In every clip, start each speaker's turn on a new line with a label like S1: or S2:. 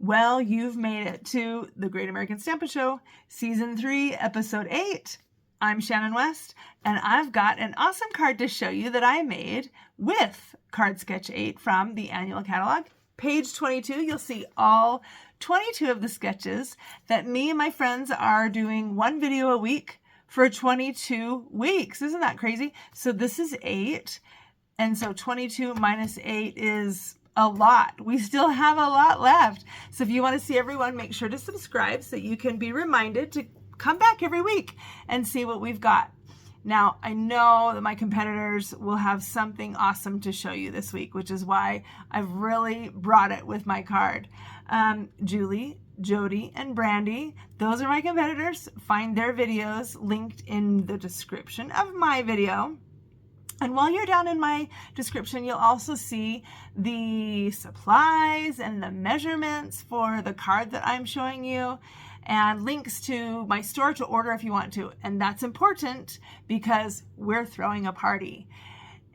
S1: Well, you've made it to the Great American Stampin' Show, Season 3, Episode 8. I'm Shannon West, and I've got an awesome card to show you that I made with Card Sketch 8 from the annual catalog. Page 22, you'll see all 22 of the sketches that me and my friends are doing one video a week for 22 weeks. Isn't that crazy? So this is 8, and so 22 minus 8 is a lot. We still have a lot left. So if you want to see everyone, make sure to subscribe so you can be reminded to come back every week and see what we've got. Now, I know that my competitors will have something awesome to show you this week, which is why I've really brought it with my card. Julie, Jody, and Brandy, those are my competitors. Find their videos linked in the description of my video. And while you're down in my description, you'll also see the supplies and the measurements for the card that I'm showing you, and links to my store to order if you want to. And that's important because we're throwing a party.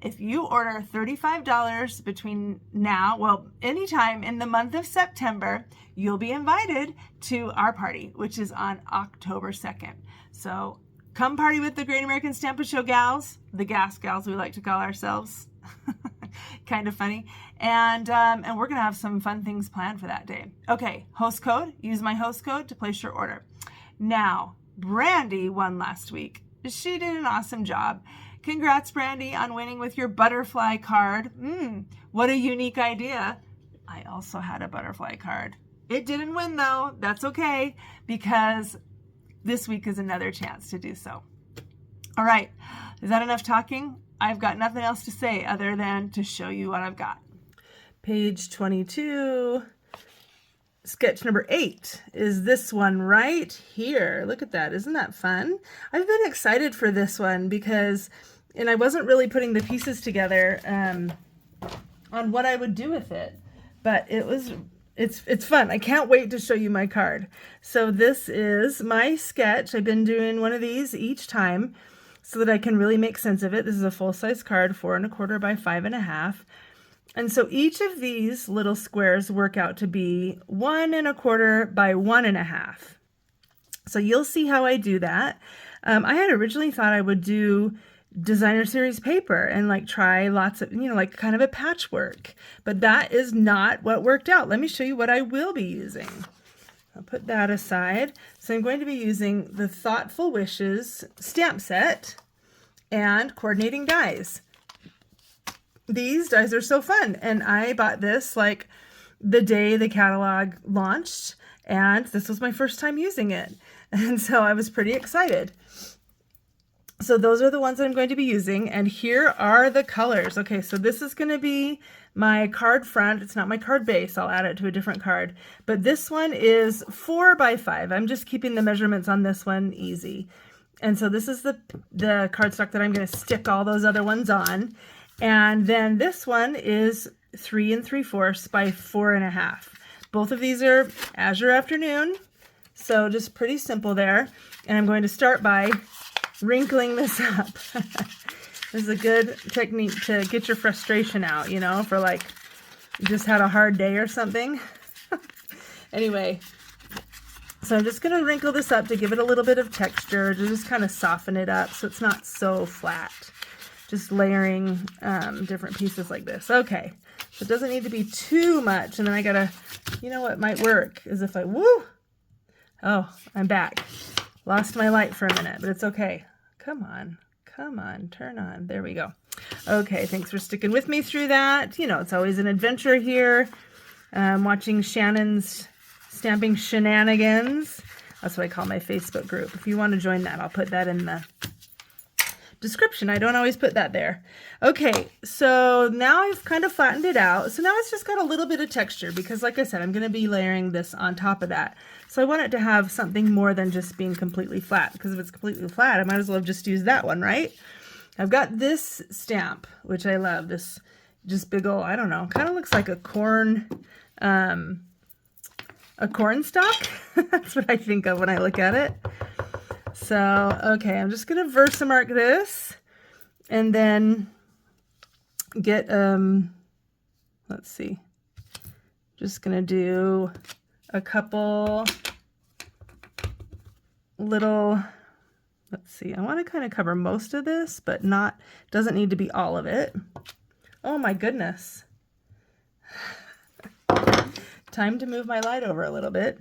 S1: If you order $35 between now, well, anytime in the month of September, you'll be invited to our party, which is on October 2nd. So come party with the Great American Stampin' Show gals, the gas gals we like to call ourselves. Kind of funny. And we're going to have some fun things planned for that day. Okay, host code. Use my host code to place your order. Now, Brandy won last week. She did an awesome job. Congrats, Brandy, on winning with your butterfly card. What a unique idea. I also had a butterfly card. It didn't win, though. That's okay, because this week is another chance to do so. All right, is that enough talking? I've got nothing else to say other than to show you what I've got. Page 22, sketch number 8 is this one right here. Look at that, isn't that fun? I've been excited for this one because, and I wasn't really putting the pieces together on what I would do with it, but it's fun. I can't wait to show you my card. So this is my sketch. I've been doing one of these each time so that I can really make sense of it. This is a full-size card, 4 1/4 by 5 1/2. And so each of these little squares work out to be 1 1/4 by 1 1/2. So you'll see how I do that. I had originally thought I would do designer series paper and like try lots of, like kind of a patchwork, but that is not what worked out. Let me show you what I will be using. I'll put that aside. So I'm going to be using the Thoughtful Wishes stamp set and coordinating dies. These dies are so fun, and I bought this like the day the catalog launched, and this was my first time using it, and so I was pretty excited. So those are the ones that I'm going to be using, and here are the colors. Okay, so this is going to be my card front. It's not my card base. I'll add it to a different card. But this one is 4 by 5. I'm just keeping the measurements on this one easy. And so this is the cardstock that I'm going to stick all those other ones on. And then this one is 3 3/4 by 4 1/2. Both of these are Azure Afternoon. So just pretty simple there. And I'm going to start by wrinkling this up. This is a good technique to get your frustration out, for like you just had a hard day or something. Anyway, so I'm just going to wrinkle this up to give it a little bit of texture, to just kind of soften it up so it's not so flat. Just layering different pieces like this. Okay, so it doesn't need to be too much. And then I gotta, what might work is if oh, I'm back. Lost my light for a minute, but it's okay. Come on, turn on. There we go. Okay, thanks for sticking with me through that. It's always an adventure here. Watching Shannon's Stamping Shenanigans. That's what I call my Facebook group. If you want to join that, I'll put that in the description. I don't always put that there. Okay, so now I've kind of flattened it out. So now it's just got a little bit of texture because, like I said, I'm going to be layering this on top of that. So I want it to have something more than just being completely flat, because if it's completely flat, I might as well have just used that one, right? I've got this stamp, which I love. This just big old, I don't know, kind of looks like a corn stalk. That's what I think of when I look at it. So, okay, I'm just going to Versamark this and then get, let's see, just going to do a couple little, let's see, I want to kind of cover most of this, but not, doesn't need to be all of it. Oh my goodness. Time to move my light over a little bit.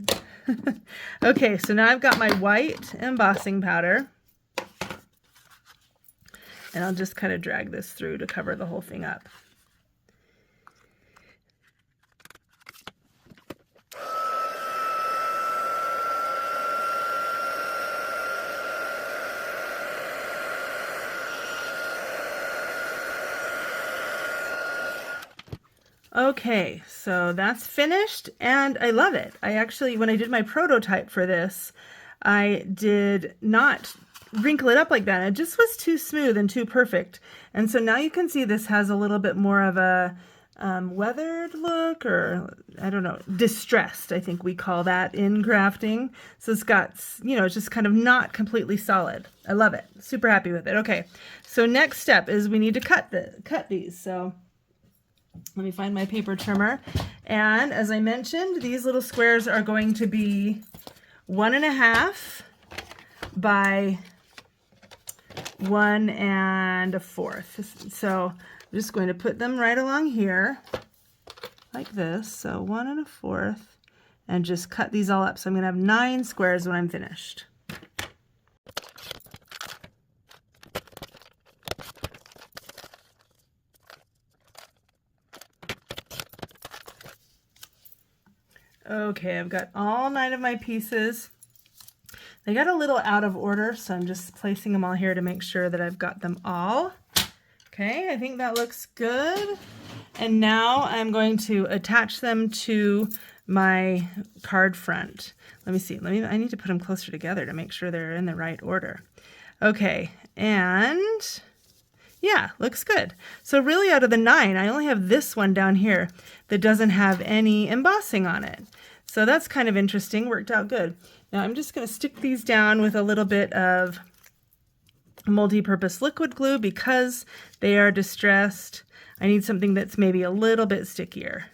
S1: Okay, so now I've got my white embossing powder. And I'll just kind of drag this through to cover the whole thing up. Okay, so that's finished and I love it. I actually, when I did my prototype for this, I did not wrinkle it up like that. It just was too smooth and too perfect. And so now you can see this has a little bit more of a weathered look, or I don't know, distressed, I think we call that in crafting. So it's got, you know, it's just kind of not completely solid. I love it. Super happy with it. Okay, so next step is we need to cut these. So let me find my paper trimmer. And as I mentioned, these little squares are going to be 1.5 by 1 1/4. So I'm just going to put them right along here like this. So 1 1/4, and just cut these all up. So I'm going to have 9 squares when I'm finished. Okay, I've got all 9 of my pieces. They got a little out of order, so I'm just placing them all here to make sure that I've got them all. Okay, I think that looks good. And now I'm going to attach them to my card front. Let me see. I need to put them closer together to make sure they're in the right order. Okay, and yeah, looks good. So really out of the 9, I only have this one down here that doesn't have any embossing on it. So that's kind of interesting, worked out good. Now I'm just going to stick these down with a little bit of multi-purpose liquid glue because they are distressed. I need something that's maybe a little bit stickier.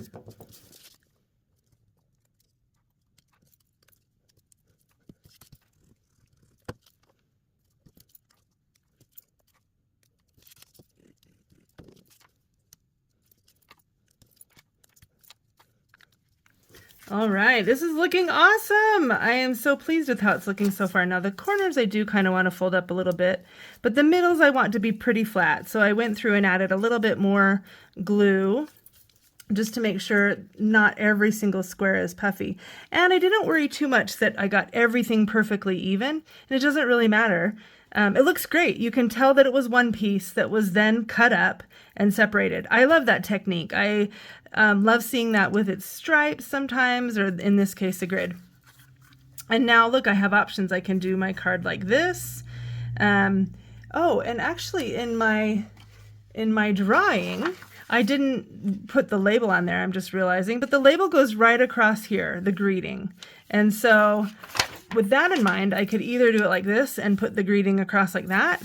S1: All right, this is looking awesome. I am so pleased with how it's looking so far. Now the corners I do kind of want to fold up a little bit, but the middles I want to be pretty flat. So I went through and added a little bit more glue just to make sure not every single square is puffy. And I didn't worry too much that I got everything perfectly even, and it doesn't really matter. It looks great. You can tell that it was one piece that was then cut up and separated. I love that technique. I love seeing that with its stripes sometimes, or in this case, a grid. And now look, I have options. I can do my card like this. Oh, and actually in my drawing, I didn't put the label on there, I'm just realizing, but the label goes right across here, the greeting. And so with that in mind, I could either do it like this and put the greeting across like that,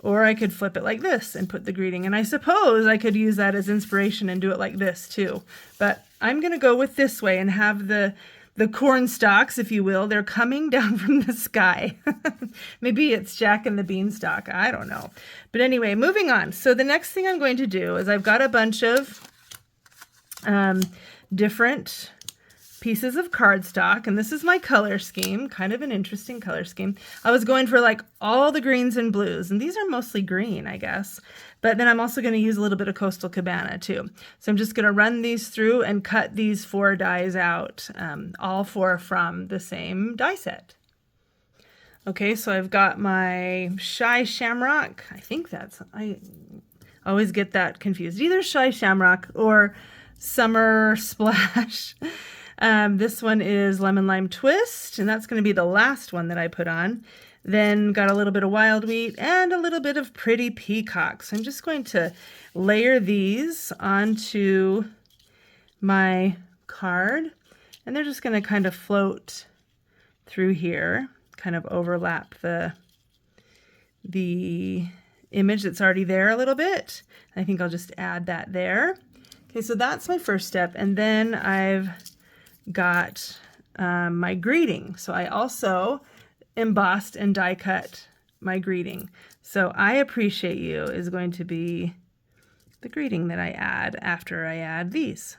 S1: or I could flip it like this and put the greeting. And I suppose I could use that as inspiration and do it like this too. But I'm gonna go with this way and have the corn stalks, if you will, they're coming down from the sky. Maybe it's Jack and the Beanstalk, I don't know. But anyway, moving on. So the next thing I'm going to do is I've got a bunch of different pieces of cardstock, and this is my color scheme, kind of an interesting color scheme. I was going for like all the greens and blues, and these are mostly green, I guess. But then I'm also going to use a little bit of Coastal Cabana too. So I'm just going to run these through and cut these 4 dies out, all 4 from the same die set. Okay, so I've got my Shy Shamrock. I think that's, I always get that confused. Either Shy Shamrock or Summer Splash. This one is Lemon Lime Twist, and that's going to be the last one that I put on. Then got a little bit of Wild Wheat and a little bit of Pretty Peacock. So I'm just going to layer these onto my card, and they're just going to kind of float through here, kind of overlap the image that's already there a little bit. I think I'll just add that there. Okay, so that's my first step, and then I've got my greeting. So I also embossed and die cut my greeting. So I appreciate you is going to be the greeting that I add after I add these.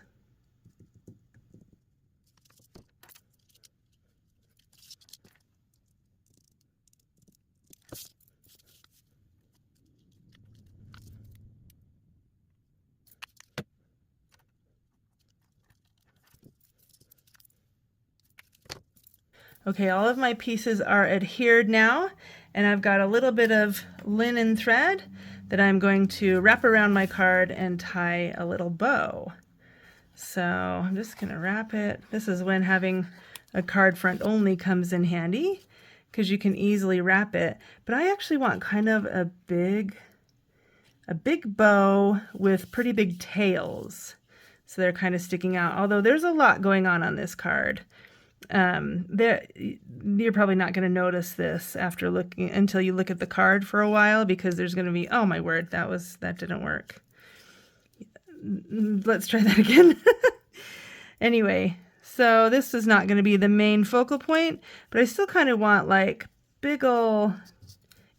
S1: Okay, all of my pieces are adhered now, and I've got a little bit of linen thread that I'm going to wrap around my card and tie a little bow. So I'm just going to wrap it. This is when having a card front only comes in handy, because you can easily wrap it. But I actually want kind of a big bow with pretty big tails. So they're kind of sticking out, although there's a lot going on this card. You're probably not going to notice this after looking until you look at the card for a while, because there's going to be, oh my word, that didn't work. Let's try that again. Anyway, so this is not going to be the main focal point, but I still kind of want like big ol'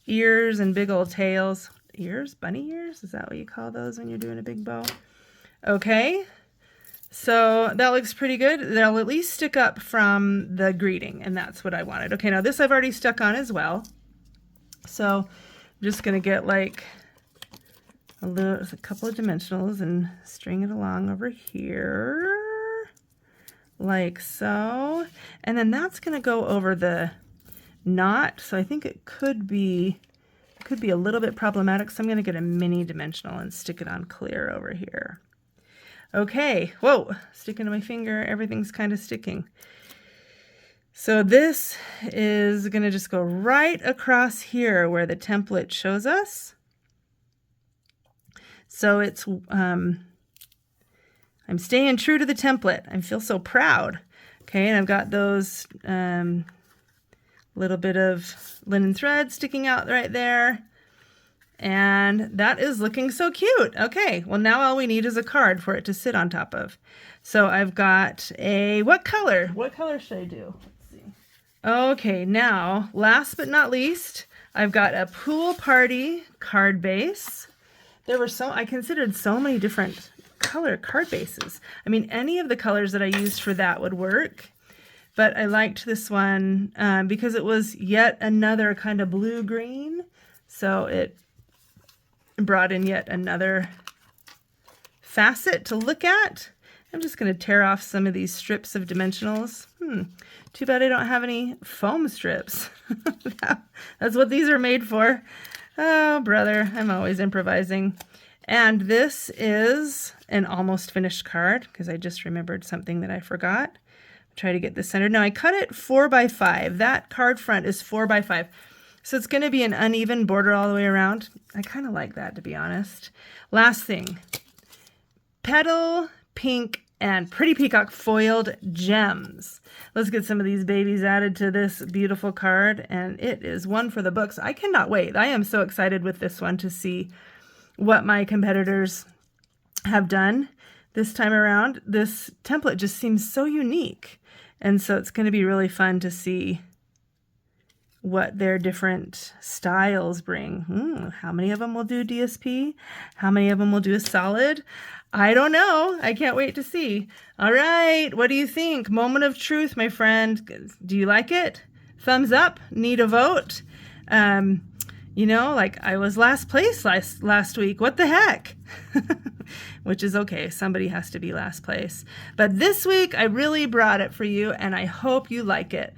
S1: ears and big ol' tails. Ears? Bunny ears? Is that what you call those when you're doing a big bow? Okay. So that looks pretty good. They'll at least stick up from the greeting, and that's what I wanted. Okay, now this I've already stuck on as well. So I'm just going to get like a couple of dimensionals and string it along over here, like so. And then that's going to go over the knot. So I think it could be a little bit problematic. So I'm going to get a mini dimensional and stick it on clear over here. Okay, whoa, sticking to my finger, everything's kind of sticking. So this is going to just go right across here where the template shows us. So it's, I'm staying true to the template. I feel so proud. Okay, and I've got those little bit of linen thread sticking out right there. And that is looking so cute. Okay, well now all we need is a card for it to sit on top of. So I've got what color? What color should I do? Let's see. Okay, now, last but not least, I've got a pool party card base. I considered so many different color card bases. I mean, any of the colors that I used for that would work. But I liked this one because it was yet another kind of blue-green. So it brought in yet another facet to look at. I'm just going to tear off some of these strips of dimensionals. Too bad I don't have any foam strips. That's what these are made for. Oh, brother, I'm always improvising. And this is an almost finished card because I just remembered something that I forgot. Try to get this centered. Now I cut it 4 by 5. That card front is 4 by 5. So it's going to be an uneven border all the way around. I kind of like that, to be honest. Last thing, petal, pink, and Pretty Peacock foiled gems. Let's get some of these babies added to this beautiful card, and it is one for the books. I cannot wait. I am so excited with this one to see what my competitors have done this time around. This template just seems so unique, and so it's going to be really fun to see what their different styles bring. How many of them will do DSP? How many of them will do a solid? I don't know. I can't wait to see. All right. What do you think? Moment of truth, my friend. Do you like it? Thumbs up. Need a vote. You know, like I was last place last week. What the heck? Which is okay. Somebody has to be last place. But this week, I really brought it for you, and I hope you like it.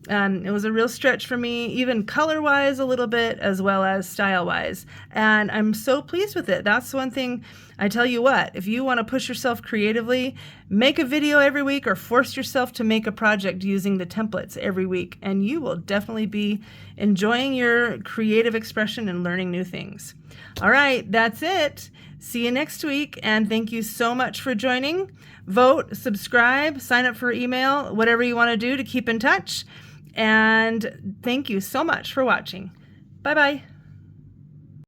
S1: It was a real stretch for me, even color-wise a little bit, as well as style-wise. And I'm so pleased with it. That's one thing. I tell you what, if you want to push yourself creatively, make a video every week or force yourself to make a project using the templates every week, and you will definitely be enjoying your creative expression and learning new things. All right, that's it. See you next week, and thank you so much for joining. Vote, subscribe, sign up for email, whatever you want to do to keep in touch. And thank you so much for watching. Bye-bye.